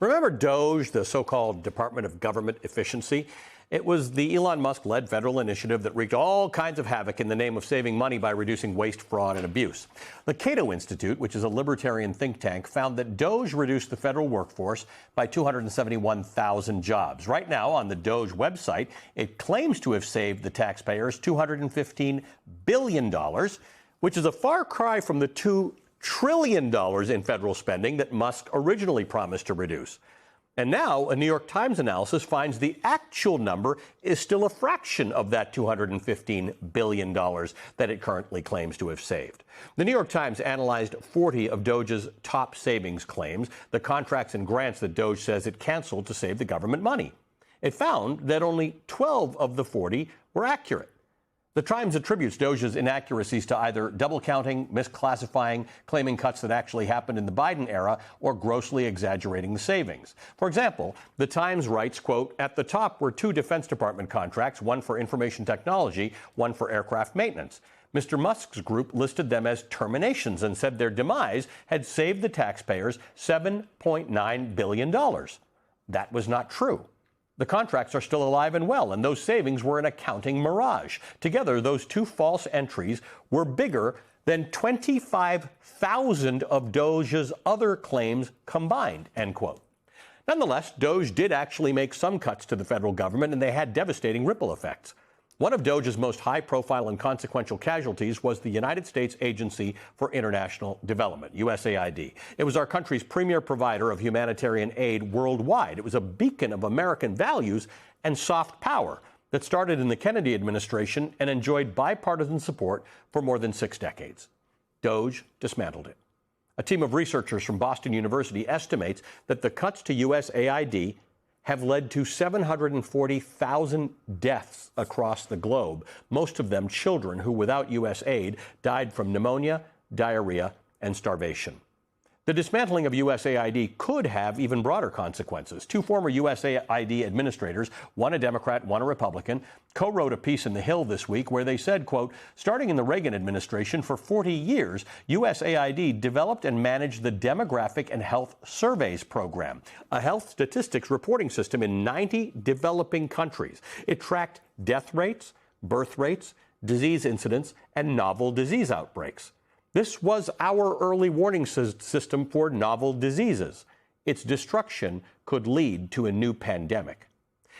Remember Doge, the so-called Department of Government Efficiency? It was the Elon Musk-led federal initiative that wreaked all kinds of havoc in the name of saving money by reducing waste, fraud, and abuse. The Cato Institute, which is a libertarian think tank, found that Doge reduced the federal workforce by 271,000 jobs. Right now, on the Doge website, it claims to have saved the taxpayers $215 billion, which is a far cry from the $2 trillion in federal spending that Musk originally promised to reduce. And now a New York Times analysis finds the actual number is still a fraction of that $215 billion that it currently claims to have saved. The New York Times analyzed 40 of Doge's top savings claims, the contracts and grants that Doge says it canceled to save the government money. It found that only 12 of the 40 were accurate. The Times attributes Doge's inaccuracies to either double counting, misclassifying, claiming cuts that actually happened in the Biden era, or grossly exaggerating the savings. For example, the Times writes, quote, "At the top were 2 Defense Department contracts, one for information technology, one for aircraft maintenance. Mr. Musk's group listed them as terminations and said their demise had saved the taxpayers $7.9 billion. That was not true. The contracts are still alive and well, and those savings were an accounting mirage. Together, those 2 false entries were bigger than 25,000 of Doge's other claims combined," end quote. Nonetheless, Doge did actually make some cuts to the federal government, and they had devastating ripple effects. One of Doge's most high-profile and consequential casualties was the United States Agency for International Development, USAID. It was our country's premier provider of humanitarian aid worldwide. It was a beacon of American values and soft power that started in the Kennedy administration and enjoyed bipartisan support for more than 6 decades. Doge dismantled it. A team of researchers from Boston University estimates that the cuts to USAID have led to 740,000 deaths across the globe, most of them children who, without U.S. aid, died from pneumonia, diarrhea, and starvation. The dismantling of USAID could have even broader consequences. 2 former USAID administrators, one a Democrat, one a Republican, co-wrote a piece in The Hill this week where they said, quote, "Starting in the Reagan administration for 40 years, USAID developed and managed the Demographic and Health Surveys Program, a health statistics reporting system in 90 developing countries. It tracked death rates, birth rates, disease incidence, and novel disease outbreaks. This was our early warning system for novel diseases. Its destruction could lead to a new pandemic."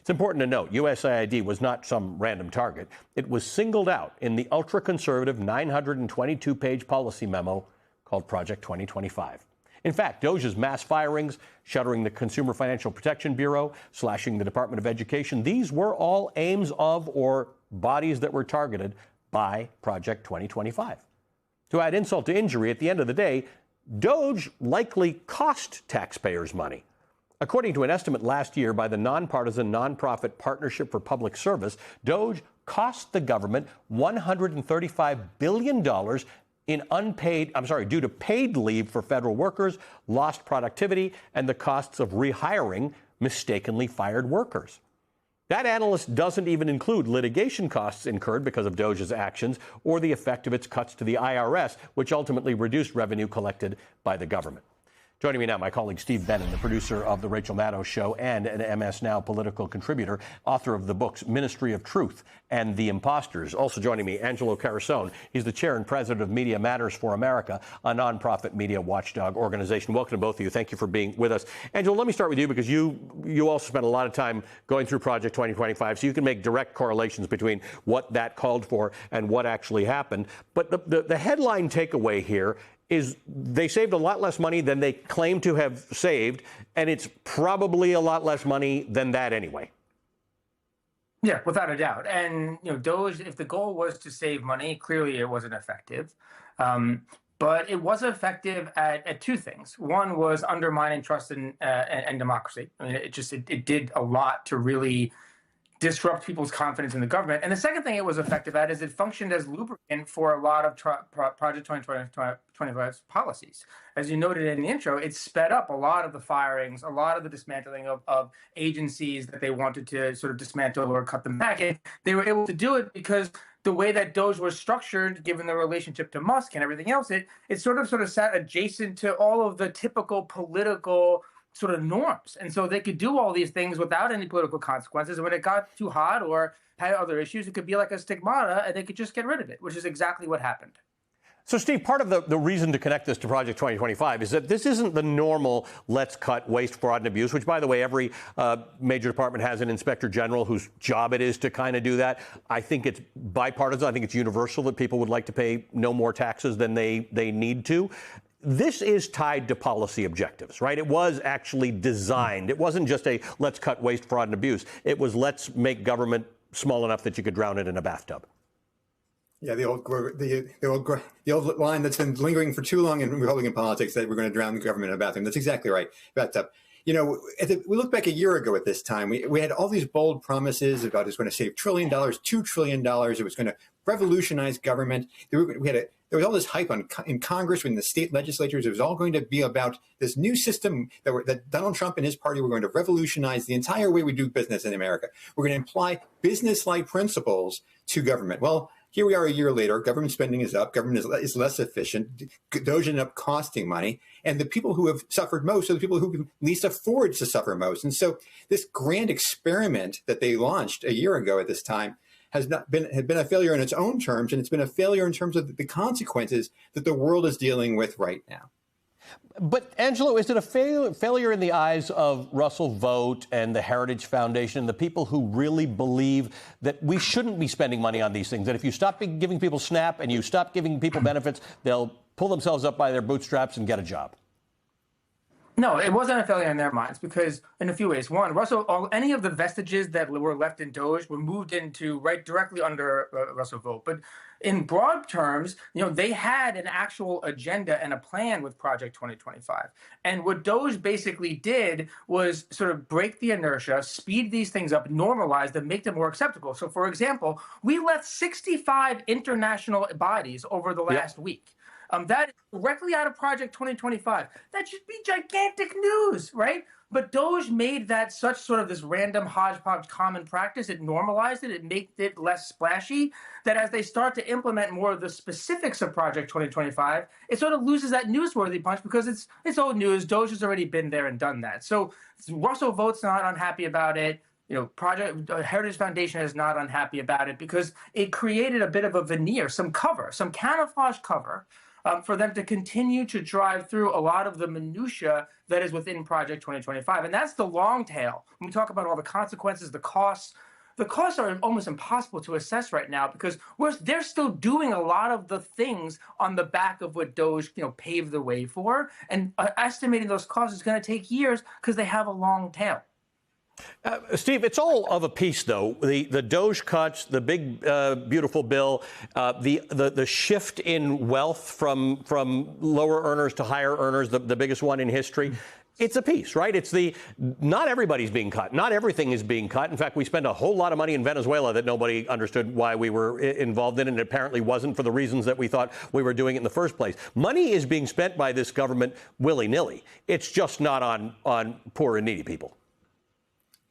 It's important to note, USAID was not some random target. It was singled out in the ultra-conservative 922-page policy memo called Project 2025. In fact, Doge's mass firings, shuttering the Consumer Financial Protection Bureau, slashing the Department of Education, these were all aims of or bodies that were targeted by Project 2025. To add insult to injury, at the end of the day, Doge likely cost taxpayers money. According to an estimate last year by the nonpartisan nonprofit Partnership for Public Service, Doge cost the government $135 billion due to paid leave for federal workers, lost productivity, and the costs of rehiring mistakenly fired workers. That analyst doesn't even include litigation costs incurred because of Doge's actions or the effect of its cuts to the IRS, which ultimately reduced revenue collected by the government. Joining me now, my colleague Steve Bannon, the producer of The Rachel Maddow Show and an MS Now political contributor, author of the books Ministry of Truth and The Imposters. Also joining me, Angelo Carusone. He's the chair and president of Media Matters for America, a nonprofit media watchdog organization. Welcome to both of you. Thank you for being with us. Angelo, let me start with you because you also spent a lot of time going through Project 2025, so you can make direct correlations between what that called for and what actually happened. But the headline takeaway here is they saved a lot less money than they claim to have saved, and it's probably a lot less money than that anyway. Yeah, without a doubt. And, Doge, if the goal was to save money, clearly it wasn't effective. But it was effective at 2 things. One was undermining trust and democracy. I mean, it did a lot to really disrupt people's confidence in the government. And the second thing it was effective at is it functioned as lubricant for a lot of Project 2025's policies. As you noted in the intro, it sped up a lot of the firings, a lot of the dismantling of agencies that they wanted to sort of dismantle or cut them back. And they were able to do it because the way that Doge was structured, given the relationship to Musk and everything else, it sort of sat adjacent to all of the typical political sort of norms. And so they could do all these things without any political consequences. And when it got too hot or had other issues, it could be like a stigmata and they could just get rid of it, which is exactly what happened. So, Steve, part of the reason to connect this to Project 2025 is that this isn't the normal let's cut waste, fraud, and abuse, which, by the way, every major department has an inspector general whose job it is to kind of do that. I think it's bipartisan. I think it's universal that people would like to pay no more taxes than they need to. This is tied to policy objectives, right? It was actually designed. It wasn't just a let's cut waste, fraud, and abuse. It was let's make government small enough that you could drown it in a bathtub. Yeah, the old line that's been lingering for too long in Republican politics, that we're going to drown the government in a bathroom. That's exactly right. Bathtub. You know, we look back a year ago at this time. We had all these bold promises about it was going to save $1 trillion, $2 trillion. It was going to revolutionize government. There was all this hype in Congress, in the state legislatures. It was all going to be about this new system that Donald Trump and his party were going to revolutionize the entire way we do business in America. We're going to apply business-like principles to government. Well, here we are a year later. Government spending is up. Government is less efficient. DOGE ended up costing money. And the people who have suffered most are the people who can least afford to suffer most. And so this grand experiment that they launched a year ago at this time had been a failure in its own terms, and it's been a failure in terms of the consequences that the world is dealing with right now. But, Angelo, is it a failure in the eyes of Russell Vought and the Heritage Foundation, the people who really believe that we shouldn't be spending money on these things, that if you stop giving people SNAP and you stop giving people benefits, they'll pull themselves up by their bootstraps and get a job? No, it wasn't a failure in their minds because in a few ways. One, any of the vestiges that were left in DOGE were moved into directly under Russell Vought. But in broad terms, they had an actual agenda and a plan with Project 2025. And what DOGE basically did was sort of break the inertia, speed these things up, normalize them, make them more acceptable. So, for example, we left 65 international bodies over the last week. That is directly out of Project 2025. That should be gigantic news, right? But DOGE made that such sort of this random hodgepodge common practice. It normalized it. It made it less splashy. That as they start to implement more of the specifics of Project 2025, it sort of loses that newsworthy punch because it's old news. DOGE has already been there and done that. So Russell Vought's not unhappy about it. Project Heritage Foundation is not unhappy about it because it created a bit of a veneer, some camouflage cover. For them to continue to drive through a lot of the minutia that is within Project 2025. And that's the long tail. When we talk about all the consequences, the costs are almost impossible to assess right now because they're still doing a lot of the things on the back of what DOGE paved the way for. And estimating those costs is going to take years because they have a long tail. Steve, it's all of a piece, though. The DOGE cuts, the big, beautiful bill, the shift in wealth from lower earners to higher earners, the biggest one in history. It's a piece, right? Not everybody's being cut. Not everything is being cut. In fact, we spent a whole lot of money in Venezuela that nobody understood why we were involved in, and it apparently wasn't for the reasons that we thought we were doing it in the first place. Money is being spent by this government willy-nilly. It's just not on poor and needy people.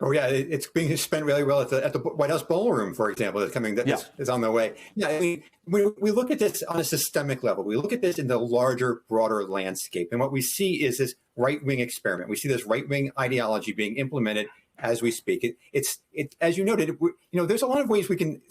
Oh yeah, it's being spent really well at the White House Ballroom, for example. Is on the way. Yeah, I mean, we look at this on a systemic level. We look at this in the larger, broader landscape, and what we see is this right-wing experiment. We see this right-wing ideology being implemented as we speak. It's as you noted. There's a lot of ways we can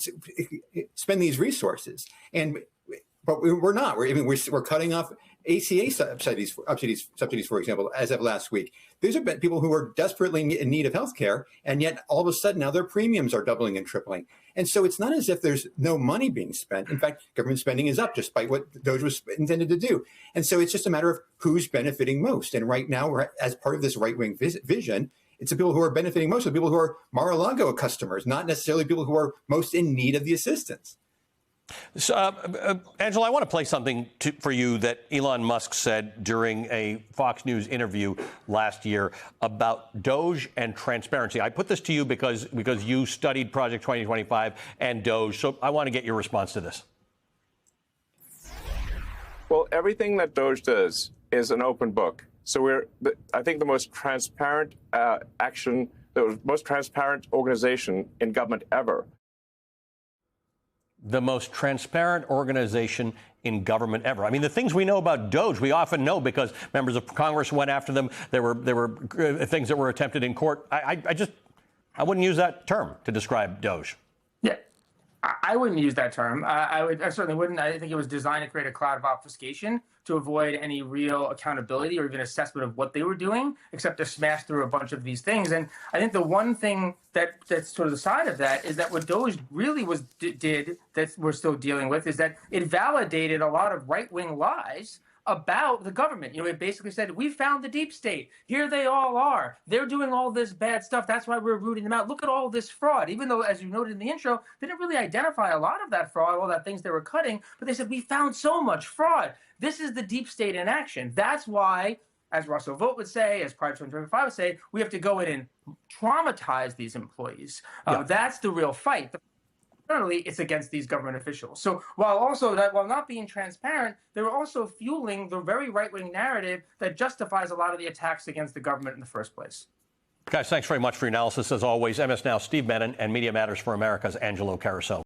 spend these resources, but we're not. We're cutting off ACA subsidies, for example, as of last week. These are people who are desperately in need of health care, and yet all of a sudden now their premiums are doubling and tripling. And so it's not as if there's no money being spent. In fact, government spending is up despite what DOGE was intended to do. And so it's just a matter of who's benefiting most. And right now, as part of this right-wing vision, it's the people who are benefiting most, the people who are Mar-a-Lago customers, not necessarily people who are most in need of the assistance. So, Angela, I want to play something for you that Elon Musk said during a Fox News interview last year about DOGE and transparency. I put this to you because you studied Project 2025 and DOGE, so I want to get your response to this. Well, everything that DOGE does is an open book. So I think the most transparent the most transparent organization in government ever. The most transparent organization in government ever. I mean, the things we know about Doge, we often know because members of Congress went after them. There were things that were attempted in court. I wouldn't use that term to describe Doge. Yeah, I wouldn't use that term. I certainly wouldn't. I think it was designed to create a cloud of obfuscation to avoid any real accountability or even assessment of what they were doing, except to smash through a bunch of these things. And I think the one thing that's sort of the side of that is that what Doge really did that we're still dealing with is that it validated a lot of right-wing lies about the government. It basically said, we found the deep state. Here they all are. They're doing all this bad stuff. That's why we're rooting them out. Look at all this fraud. Even though, as you noted in the intro, they didn't really identify a lot of that fraud, all that things they were cutting, but they said, we found so much fraud. This is the deep state in action. That's why, as Russell Vought would say, as Pride 2025 would say, we have to go in and traumatize these employees. That's the real fight. Internally, it's against these government officials. So while not being transparent, they were also fueling the very right-wing narrative that justifies a lot of the attacks against the government in the first place. Guys, thanks very much for your analysis. As always, MS Now, Steve Bannon, and Media Matters for America's Angelo Carousel.